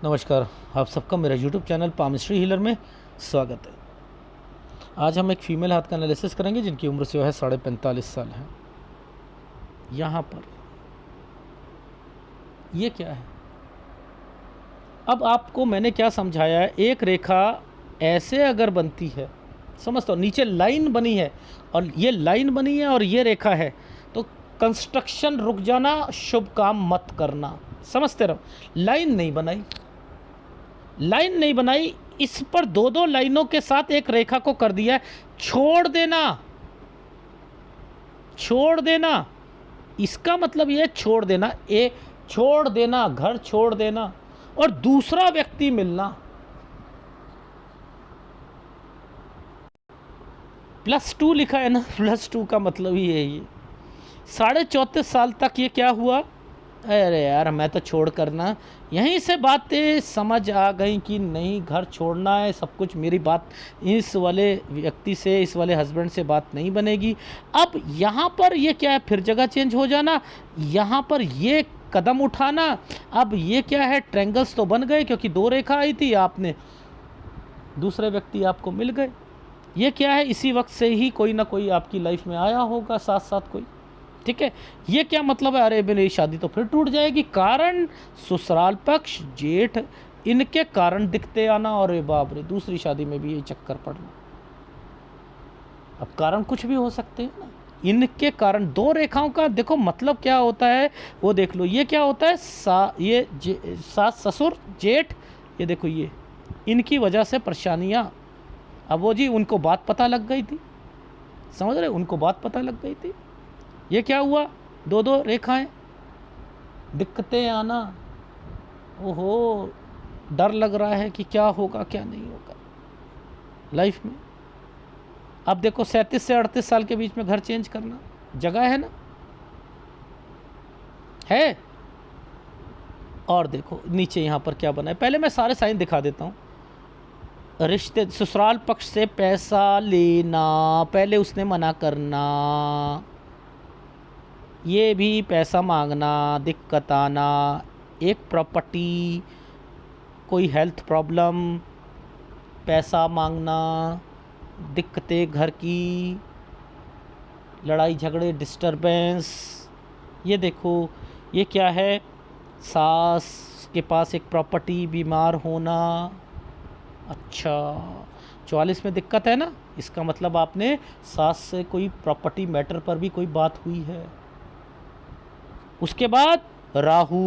नमस्कार, आप सबका मेरा यूट्यूब चैनल पामिस्ट्री हीलर में स्वागत है। आज हम एक फ़ीमेल हाथ का एनालिसिस करेंगे जिनकी उम्र जो है 45.5 साल है। यहाँ पर ये क्या है? अब आपको मैंने क्या समझाया है, एक रेखा ऐसे अगर बनती है, समझता हूँ, नीचे लाइन बनी है और ये लाइन बनी है और ये रेखा है, तो कंस्ट्रक्शन रुक जाना, शुभ काम मत करना। समझते रहो। लाइन नहीं बनाई, लाइन नहीं बनाई, इस पर दो दो लाइनों के साथ एक रेखा को कर दिया है। छोड़ देना, छोड़ देना, इसका मतलब ये छोड़ देना, छोड़ देना, घर छोड़ देना और दूसरा व्यक्ति मिलना। +2 लिखा है ना, +2 का मतलब ही है ये। 34.5 साल तक ये क्या हुआ? अरे यार, मैं तो छोड़ करना, यहीं से बातें समझ आ गई कि नहीं, घर छोड़ना है सब कुछ। मेरी बात इस वाले व्यक्ति से, इस वाले हस्बैंड से बात नहीं बनेगी। अब यहाँ पर ये क्या है, फिर जगह चेंज हो जाना, यहाँ पर ये कदम उठाना। अब ये क्या है, ट्रायंगल्स तो बन गए क्योंकि दो रेखा आई थी, आपने दूसरे व्यक्ति आपको मिल गए। ये क्या है, इसी वक्त से ही कोई ना कोई आपकी लाइफ में आया होगा साथ साथ कोई। ठीक है, ये क्या मतलब है? अरे मेरी शादी तो फिर टूट जाएगी। कारण ससुराल पक्ष, जेठ, इनके कारण दिखते आना, और बाप रे, दूसरी शादी में भी ये चक्कर पड़ना। अब कारण कुछ भी हो सकते हैं ना, इनके कारण दो रेखाओं का देखो मतलब क्या होता है वो देख लो। ये क्या होता है, सास ससुर जेठ, ये देखो, ये इनकी वजह से परेशानियाँ। अब वो जी, उनको बात पता लग गई थी, समझ रहे, उनको बात पता लग गई थी। ये क्या हुआ, दो दो रेखाएं, दिक्कतें आना। ओहो, डर लग रहा है कि क्या होगा क्या नहीं होगा लाइफ में। अब देखो, 37 से 38 साल के बीच में घर चेंज करना, जगह है ना, है। और देखो नीचे यहाँ पर क्या बना है, पहले मैं सारे साइन दिखा देता हूँ। रिश्ते, ससुराल पक्ष से पैसा लेना, पहले उसने मना करना, ये भी पैसा मांगना, दिक्कत आना, एक प्रॉपर्टी, कोई हेल्थ प्रॉब्लम, पैसा मांगना, दिक्कतें घर की, लड़ाई झगड़े, डिस्टरबेंस। ये देखो, ये क्या है, सास के पास एक प्रॉपर्टी, बीमार होना। अच्छा, 44 में दिक्कत है ना, इसका मतलब आपने सास से कोई प्रॉपर्टी मैटर पर भी कोई बात हुई है। उसके बाद राहु,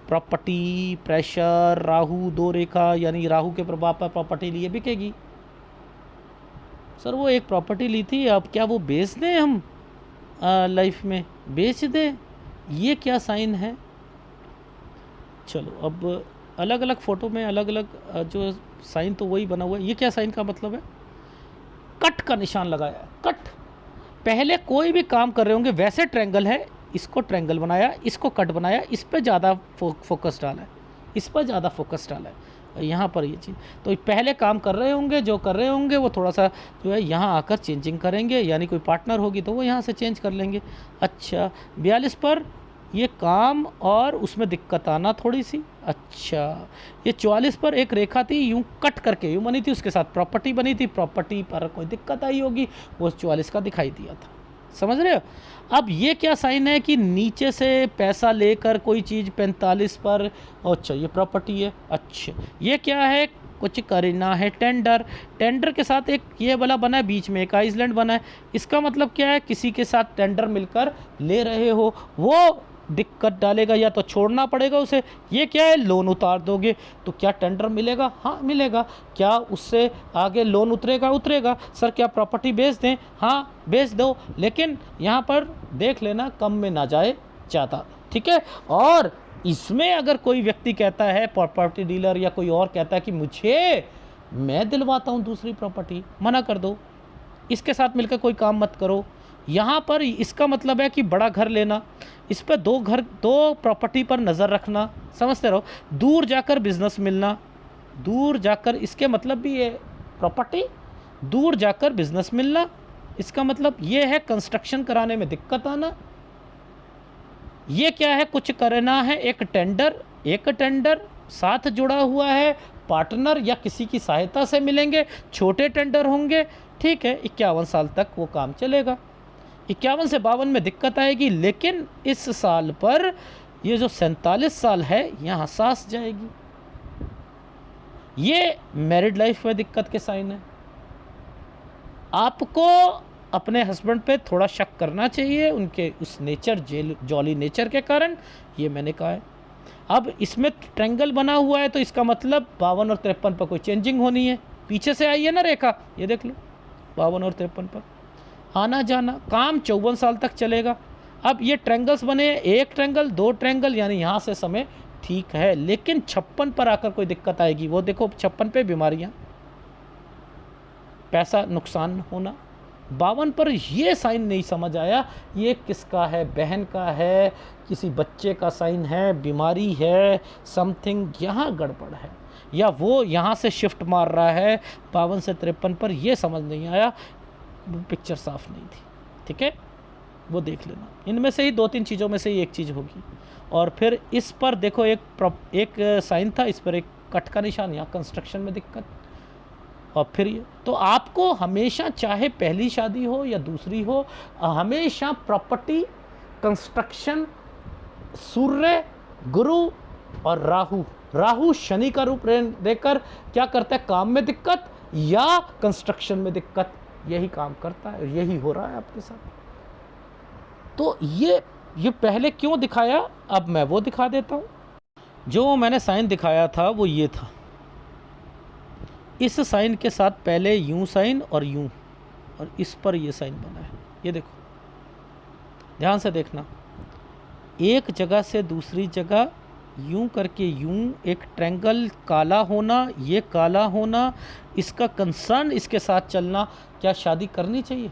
प्रॉपर्टी, प्रेशर, राहु दो रेखा, यानी राहु के प्रभाव पर प्रॉपर्टी लिए बिकेगी। सर वो एक प्रॉपर्टी ली थी, अब क्या वो बेच दें हम? लाइफ में बेच दें? ये क्या साइन है? चलो, अब अलग अलग फ़ोटो में अलग अलग जो साइन, तो वही बना हुआ है। ये क्या साइन का मतलब है? कट का निशान लगाया है, कट। पहले कोई भी काम कर रहे होंगे, वैसे ट्रायंगल है, इसको ट्रायंगल बनाया, इसको कट बनाया, इस पर ज़्यादा फोकस डाला है, इस पर ज़्यादा फोकस डाला है, यहाँ पर ये चीज़। तो पहले काम कर रहे होंगे, जो कर रहे होंगे वो थोड़ा सा जो है यहाँ आकर चेंजिंग करेंगे, यानी कोई पार्टनर होगी तो वो यहाँ से चेंज कर लेंगे। अच्छा, 42 पर ये काम और उसमें दिक्कत आना थोड़ी सी। अच्छा, ये 44 पर एक रेखा थी, यूँ कट करके यूँ बनी थी, उसके साथ प्रॉपर्टी बनी थी, प्रॉपर्टी पर कोई दिक्कत आई होगी, वो 44 का दिखाई दिया था। समझ रहे हो? अब ये क्या साइन है कि नीचे से पैसा लेकर कोई चीज़ 45 पर, अच्छा ये प्रॉपर्टी है। अच्छा, ये क्या है, कुछ करना है, टेंडर, टेंडर के साथ एक ये वाला बना है, बीच में एक आइसलैंड बना है। इसका मतलब क्या है, किसी के साथ टेंडर मिलकर ले रहे हो, वो दिक्कत डालेगा, या तो छोड़ना पड़ेगा उसे। ये क्या है, लोन उतार दोगे तो क्या टेंडर मिलेगा? हाँ मिलेगा। क्या उससे आगे लोन उतरेगा? उतरेगा। सर क्या प्रॉपर्टी बेच दें? हाँ बेच दो, लेकिन यहाँ पर देख लेना कम में ना जाए ज़्यादा। ठीक है। और इसमें अगर कोई व्यक्ति कहता है, प्रॉपर्टी डीलर या कोई और कहता है कि मुझे, मैं दिलवाता हूँ दूसरी प्रॉपर्टी, मना कर दो, इसके साथ मिलकर कोई काम मत करो। यहाँ पर इसका मतलब है कि बड़ा घर लेना, इस पर दो प्रॉपर्टी पर नज़र रखना, समझते रहो। दूर जाकर बिजनेस मिलना, दूर जाकर, इसके मतलब भी ये प्रॉपर्टी, दूर जाकर बिजनेस मिलना, इसका मतलब ये है कंस्ट्रक्शन कराने में दिक्कत आना। ये क्या है, कुछ करना है, एक टेंडर, साथ जुड़ा हुआ है, पार्टनर या किसी की सहायता से मिलेंगे, छोटे टेंडर होंगे, ठीक है, 51 साल तक वो काम चलेगा। 51 से 52 में दिक्कत आएगी, लेकिन इस साल पर ये जो 47 साल है यहाँ सांस जाएगी। ये मैरिड लाइफ में दिक्कत के साइन है। आपको अपने हस्बैंड पे थोड़ा शक करना चाहिए, उनके उस नेचर जॉली नेचर के कारण, ये मैंने कहा है। अब इसमें ट्रायंगल बना हुआ है तो इसका मतलब 52 और 53 पर कोई चेंजिंग होनी है। पीछे से आई है ना रेखा, ये देख लो 52 और 53 पर आना जाना, काम 54 साल तक चलेगा। अब ये ट्रायंगल्स बने, एक ट्रायंगल, दो ट्रायंगल, यानी यहाँ से समय ठीक है, लेकिन 56 पर आकर कोई दिक्कत आएगी। वो देखो 56 पे बीमारियाँ, पैसा नुकसान होना। 52 पर ये साइन नहीं समझ आया, ये किसका है, बहन का है, किसी बच्चे का साइन है, बीमारी है, समथिंग यहाँ गड़बड़ है, या वो यहाँ से शिफ्ट मार रहा है 52 से 53 पर, ये समझ नहीं आया, पिक्चर साफ नहीं थी, ठीक है, वो देख लेना। इनमें से ही 2-3 चीज़ों में से ही एक चीज़ होगी। और फिर इस पर देखो एक साइन था, इस पर एक कट का निशान, यहाँ कंस्ट्रक्शन में दिक्कत। और फिर ये तो आपको हमेशा, चाहे पहली शादी हो या दूसरी हो, हमेशा प्रॉपर्टी, कंस्ट्रक्शन, सूर्य, गुरु और राहु शनि का रूप देकर क्या करता है, काम में दिक्कत या कंस्ट्रक्शन में दिक्कत, यही काम करता है, यही हो रहा है आपके साथ। तो ये पहले क्यों दिखाया, अब मैं वो दिखा देता हूं। जो मैंने साइन दिखाया था वो ये था, इस साइन के साथ पहले यूं साइन और यूं, और इस पर ये साइन बना है, ये देखो, ध्यान से देखना, एक जगह से दूसरी जगह यूं करके यूं, एक ट्रायंगल काला होना, ये काला होना, इसका कंसर्न इसके साथ चलना, क्या शादी करनी चाहिए?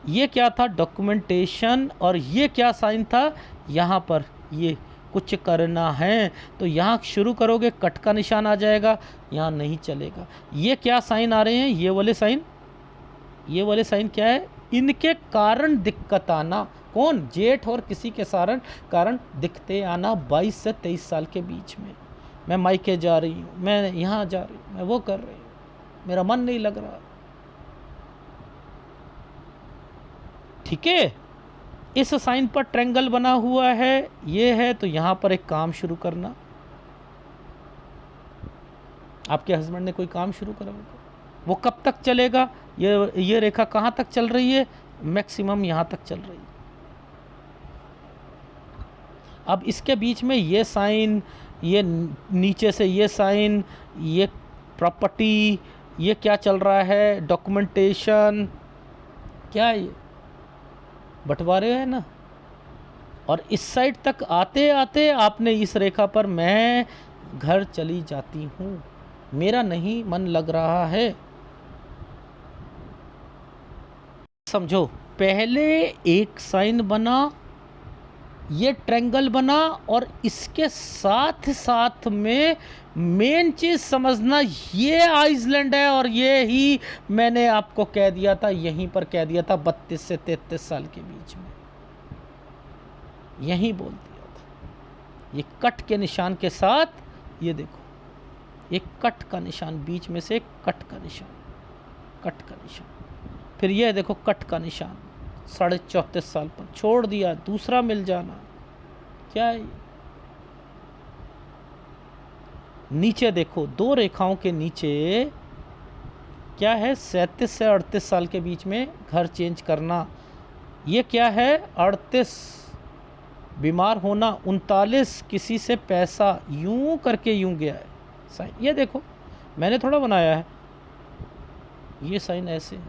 ये क्या था, डॉक्यूमेंटेशन। और ये क्या साइन था, यहाँ पर ये कुछ करना है, तो यहाँ शुरू करोगे कट का निशान आ जाएगा, यहाँ नहीं चलेगा। ये क्या साइन आ रहे हैं, ये वाले साइन क्या है, इनके कारण दिक्कत आना, कौन, जेठ और किसी के कारण दिक्कतें आना 22 से 23 साल के बीच में। मैं मायके जा रही हूँ, मैं यहाँ जा रही हूँ, मैं वो कर रही हूँ, मेरा मन नहीं लग रहा, ठीक है। इस साइन पर ट्रायंगल बना हुआ है, ये है, तो यहाँ पर एक काम शुरू करना, आपके हस्बैंड ने कोई काम शुरू करा होगा, वो कब तक चलेगा, ये रेखा कहाँ तक चल रही है, मैक्सिमम यहाँ तक चल रही है। अब इसके बीच में ये साइन, ये नीचे से ये साइन, ये प्रॉपर्टी, ये क्या चल रहा है, डॉक्यूमेंटेशन, क्या है ये, बंटवारे है ना। और इस साइड तक आते आते आपने इस रेखा पर मैं घर चली जाती हूँ, मेरा नहीं मन लग रहा है। समझो, पहले एक साइन बना, ये ट्रायंगल बना, और इसके साथ साथ में मेन चीज़ समझना, ये आइसलैंड है, और ये ही मैंने आपको कह दिया था, यहीं पर कह दिया था 32 से 33 साल के बीच में, यहीं बोल दिया था। ये कट के निशान के साथ, ये देखो, एक कट का निशान, बीच में से कट का निशान, कट का निशान, फिर ये देखो कट का निशान, 34.5 साल पर छोड़ दिया, दूसरा मिल जाना, क्या है? नीचे देखो, दो रेखाओं के नीचे क्या है, 37 से 38 साल के बीच में घर चेंज करना, ये क्या है, 38 बीमार होना, 39 किसी से पैसा यूं करके यूं गया है साइन, ये देखो मैंने थोड़ा बनाया है, ये साइन ऐसे,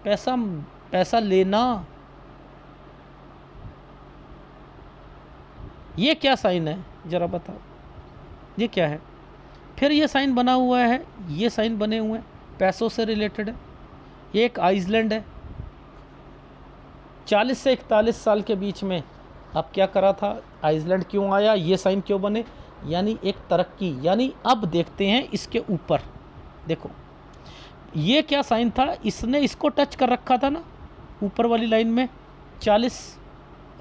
पैसा लेना, ये क्या साइन है जरा बताओ, ये क्या है? फिर ये साइन बना हुआ है, ये साइन बने हुए हैं, पैसों से रिलेटेड है, ये एक आइसलैंड है। 40 से 41 साल के बीच में अब क्या करा था, आइसलैंड क्यों आया, ये साइन क्यों बने, यानी एक तरक्की। यानी अब देखते हैं इसके ऊपर, देखो ये क्या साइन था, इसने इसको टच कर रखा था ना ऊपर वाली लाइन में 40।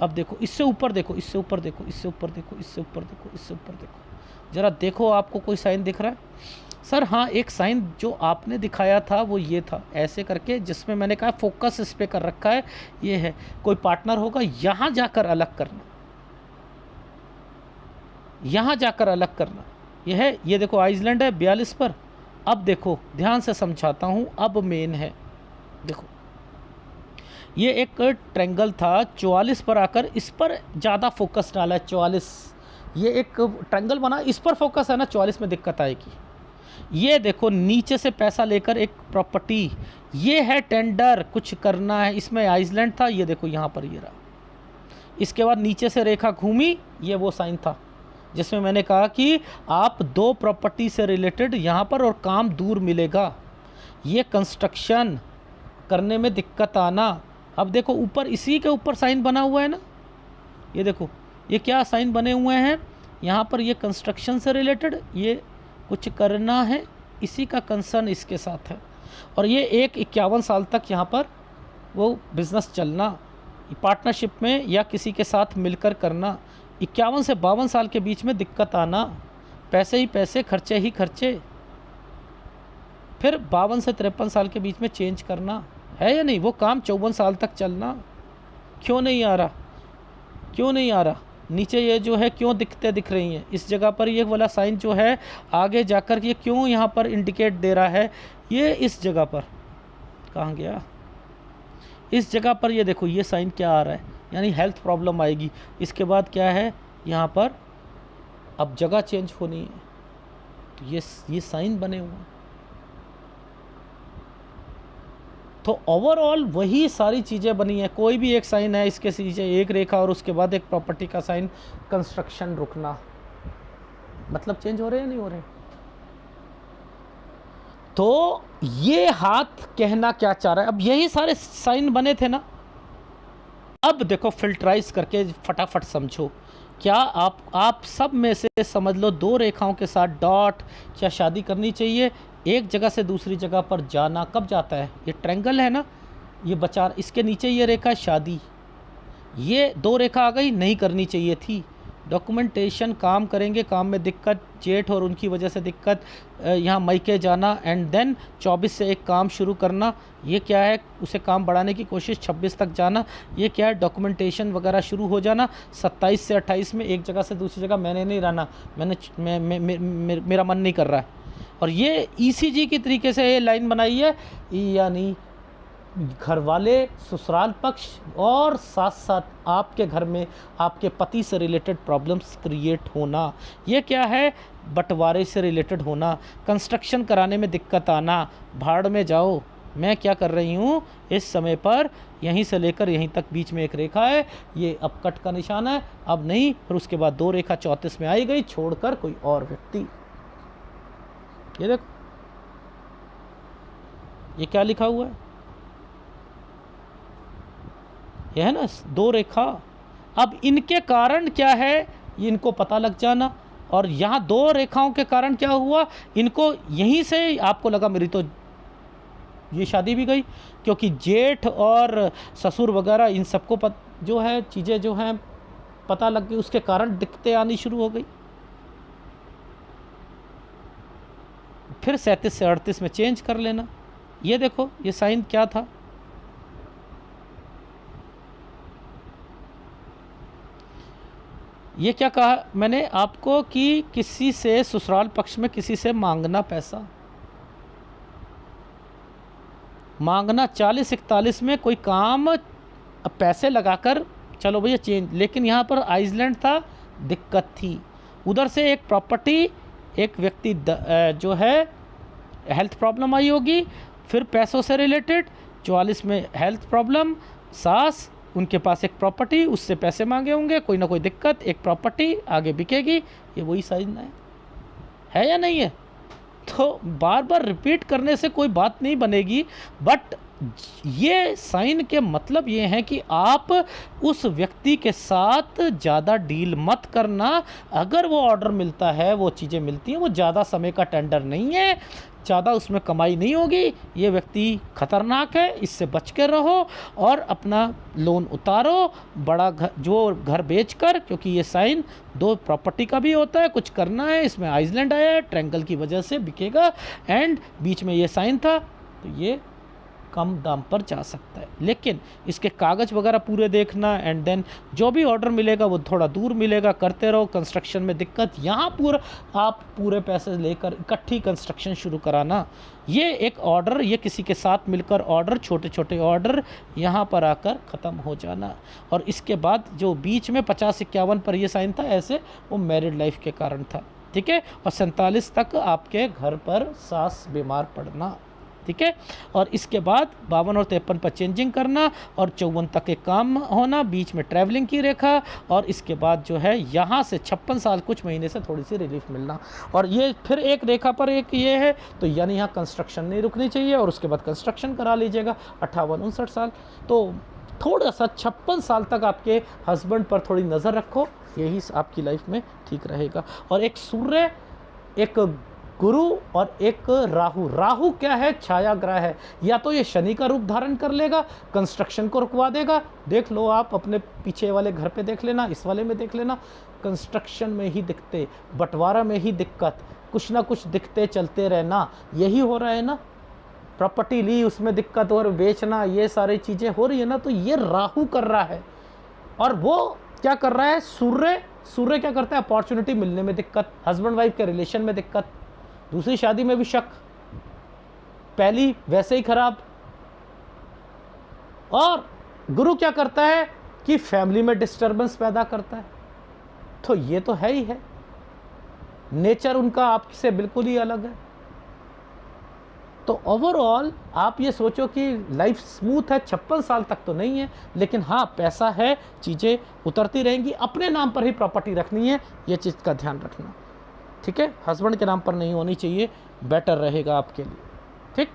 अब देखो इससे ऊपर देखो, इससे ऊपर देखो, इससे ऊपर देखो, इससे ऊपर देखो, इससे ऊपर देखो, ज़रा देखो आपको कोई साइन दिख रहा है? सर हाँ, एक साइन जो आपने दिखाया था वो ये था, ऐसे करके, जिसमें मैंने कहा फोकस इस पे कर रखा है, ये है। कोई पार्टनर होगा, यहाँ जाकर अलग करना, यहाँ जाकर अलग करना, ये है। ये देखो आइसलैंड है 42 पर। अब देखो ध्यान से समझाता हूँ, अब मेन है, देखो ये एक ट्रायंगल था 44 पर आकर इस पर ज़्यादा फोकस डाला है। 44 ये एक ट्रायंगल बना, इस पर फोकस है ना, 44 में दिक्कत आएगी। ये देखो नीचे से पैसा लेकर एक प्रॉपर्टी, ये है टेंडर, कुछ करना है, इसमें आइसलैंड था, ये देखो यहाँ पर ये रहा। इसके बाद नीचे से रेखा घूमी, ये वो साइन था जिसमें मैंने कहा कि आप 2 प्रॉपर्टी से रिलेटेड यहाँ पर और काम दूर मिलेगा, ये कंस्ट्रक्शन करने में दिक्कत आना। अब देखो ऊपर, इसी के ऊपर साइन बना हुआ है ना, ये देखो ये क्या साइन बने हुए हैं यहाँ पर, ये कंस्ट्रक्शन से रिलेटेड, ये कुछ करना है, इसी का कंसर्न इसके साथ है। और ये 51 साल तक यहाँ पर वो बिज़नेस चलना, पार्टनरशिप में या किसी के साथ मिलकर करना। 51 से 52 साल के बीच में दिक्कत आना, पैसे ही पैसे, खर्चे ही खर्चे। फिर 52 से 53 साल के बीच में चेंज करना है या नहीं, वो काम 54 साल तक चलना। क्यों नहीं आ रहा, क्यों नहीं आ रहा? नीचे ये जो है क्यों दिख रही हैं इस जगह पर, ये वाला साइन जो है आगे जाकर ये क्यों यहाँ पर इंडिकेट दे रहा है, ये इस जगह पर कहाँ गया, इस जगह पर ये देखो ये साइन क्या आ रहा है, यानी हेल्थ प्रॉब्लम आएगी। इसके बाद क्या है यहाँ पर, अब जगह चेंज होनी है, तो ये साइन बने हुए हैं। तो ओवरऑल वही सारी चीज़ें बनी हैं, कोई भी एक साइन है, इसके नीचे एक रेखा और उसके बाद एक प्रॉपर्टी का साइन, कंस्ट्रक्शन रुकना, मतलब चेंज हो रहे हैं नहीं हो रहे। तो ये हाथ कहना क्या चाह रहा है, अब यही सारे साइन बने थे ना। अब देखो फिल्टराइज करके फटाफट समझो, क्या आप सब में से समझ लो 2 रेखाओं के साथ डॉट, क्या शादी करनी चाहिए? एक जगह से दूसरी जगह पर जाना कब जाता है? ये ट्रायंगल है ना, ये बचा, इसके नीचे ये रेखा शादी, ये 2 रेखा आ गई, नहीं करनी चाहिए थी। डॉक्यूमेंटेशन, काम करेंगे, काम में दिक्कत, जेठ और उनकी वजह से दिक्कत, यहाँ मायके जाना, एंड देन 24 से एक काम शुरू करना, ये क्या है, उसे काम बढ़ाने की कोशिश, 26 तक जाना, ये क्या है, डॉक्यूमेंटेशन वगैरह शुरू हो जाना। 27 से 28 में एक जगह से दूसरी जगह मैंने नहीं रहना, मेरा मन नहीं कर रहा है। और ये ईसीजी की तरीके से ये लाइन बनाई है, यानी घर वाले, ससुराल पक्ष और साथ साथ आपके घर में आपके पति से रिलेटेड प्रॉब्लम्स क्रिएट होना, ये क्या है, बंटवारे से रिलेटेड होना, कंस्ट्रक्शन कराने में दिक्कत आना, भाड़ में जाओ। मैं क्या कर रही हूँ इस समय पर, यहीं से लेकर यहीं तक बीच में एक रेखा है, ये अब कट का निशान है, अब नहीं, फिर उसके बाद 2 रेखा 34 में आई गई, छोड़कर कोई और व्यक्ति। ये देखो ये क्या लिखा हुआ है, ये है ना 2 रेखा। अब इनके कारण क्या है, इनको पता लग जाना। और यहाँ 2 रेखाओं के कारण क्या हुआ, इनको यहीं से आपको लगा मेरी तो ये शादी भी गई, क्योंकि जेठ और ससुर वगैरह इन सबको जो है चीज़ें जो हैं पता लग गई, उसके कारण दिक्कतें आनी शुरू हो गई। फिर 37 से 38 में चेंज कर लेना। ये देखो ये साइन क्या था, ये क्या कहा मैंने आपको कि किसी से, ससुराल पक्ष में किसी से मांगना, पैसा मांगना। 40-41 में कोई काम, पैसे लगाकर चलो भैया चेंज, लेकिन यहाँ पर आइसलैंड था, दिक्कत थी। उधर से एक प्रॉपर्टी, एक व्यक्ति जो है हेल्थ प्रॉब्लम आई होगी, फिर पैसों से रिलेटेड, 44 में हेल्थ प्रॉब्लम, सास, उनके पास एक प्रॉपर्टी, उससे पैसे मांगे होंगे, कोई ना कोई दिक्कत, एक प्रॉपर्टी आगे बिकेगी, ये वही साइन है या नहीं है? तो बार बार रिपीट करने से कोई बात नहीं बनेगी, बट ये साइन के मतलब ये है कि आप उस व्यक्ति के साथ ज़्यादा डील मत करना। अगर वो ऑर्डर मिलता है, वो चीज़ें मिलती हैं, वो ज़्यादा समय का टेंडर नहीं है, ज़्यादा उसमें कमाई नहीं होगी, ये व्यक्ति खतरनाक है, इससे बच के रहो और अपना लोन उतारो बड़ा घर बेचकर, क्योंकि ये साइन 2 प्रॉपर्टी का भी होता है, कुछ करना है, इसमें आइसलैंड आया है, ट्रायंगल की वजह से बिकेगा, एंड बीच में ये साइन था, तो ये कम दाम पर जा सकता है। लेकिन इसके कागज़ वगैरह पूरे देखना, एंड देन जो भी ऑर्डर मिलेगा वो थोड़ा दूर मिलेगा, करते रहो। कंस्ट्रक्शन में दिक्कत, यहाँ आप पूरे पैसे लेकर इकट्ठी कंस्ट्रक्शन शुरू कराना। ये एक ऑर्डर, ये किसी के साथ मिलकर ऑर्डर, छोटे छोटे ऑर्डर यहाँ पर आकर ख़त्म हो जाना। और इसके बाद जो बीच में 50-51 पर ये साइन था, ऐसे वो मैरिड लाइफ के कारण था, ठीक है। और 47 तक आपके घर पर सास बीमार पड़ना, ठीक है। और इसके बाद 52 और 53 पर चेंजिंग करना, और 54 तक एक काम होना, बीच में ट्रैवलिंग की रेखा, और इसके बाद जो है यहाँ से 56 साल कुछ महीने से थोड़ी सी रिलीफ मिलना। और ये फिर एक रेखा पर एक ये है, तो यानी यहाँ कंस्ट्रक्शन नहीं रुकनी चाहिए, और उसके बाद कंस्ट्रक्शन करा लीजिएगा 58-59 साल। तो थोड़ा सा 56 साल तक आपके हस्बैंड पर थोड़ी नज़र रखो, यही आपकी लाइफ में ठीक रहेगा। और एक सूर्य, एक गुरु और एक राहु। राहु क्या है? छाया ग्रह है। या तो ये शनि का रूप धारण कर लेगा, कंस्ट्रक्शन को रुकवा देगा। देख लो, आप अपने पीछे वाले घर पे देख लेना, इस वाले में देख लेना, कंस्ट्रक्शन में ही दिक्कतें, बंटवारा में ही दिक्कत, कुछ ना कुछ दिक्कतें चलते रहना, यही हो रहा है ना। प्रॉपर्टी ली, उसमें दिक्कत और बेचना, ये सारी चीज़ें हो रही है ना, तो ये राहु कर रहा है। और वो क्या कर रहा है? सूर्य क्या करता है? अपॉर्चुनिटी मिलने में दिक्कत, हस्बैंड वाइफ के रिलेशन में दिक्कत, दूसरी शादी में भी शक, पहली वैसे ही खराब। और गुरु क्या करता है कि फैमिली में डिस्टर्बेंस पैदा करता है। तो ये तो है ही है, नेचर उनका आपसे बिल्कुल ही अलग है। तो ओवरऑल आप ये सोचो कि लाइफ स्मूथ है, 56 साल तक तो नहीं है, लेकिन हाँ पैसा है, चीज़ें उतरती रहेंगी। अपने नाम पर ही प्रॉपर्टी रखनी है, ये चीज़ का ध्यान रखना, ठीक है। हस्बैंड के नाम पर नहीं होनी चाहिए, बेटर रहेगा आपके लिए, ठीक।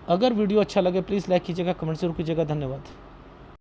अगर वीडियो अच्छा लगे प्लीज़ लाइक कीजिएगा, कमेंट जरूर कीजिएगा। धन्यवाद।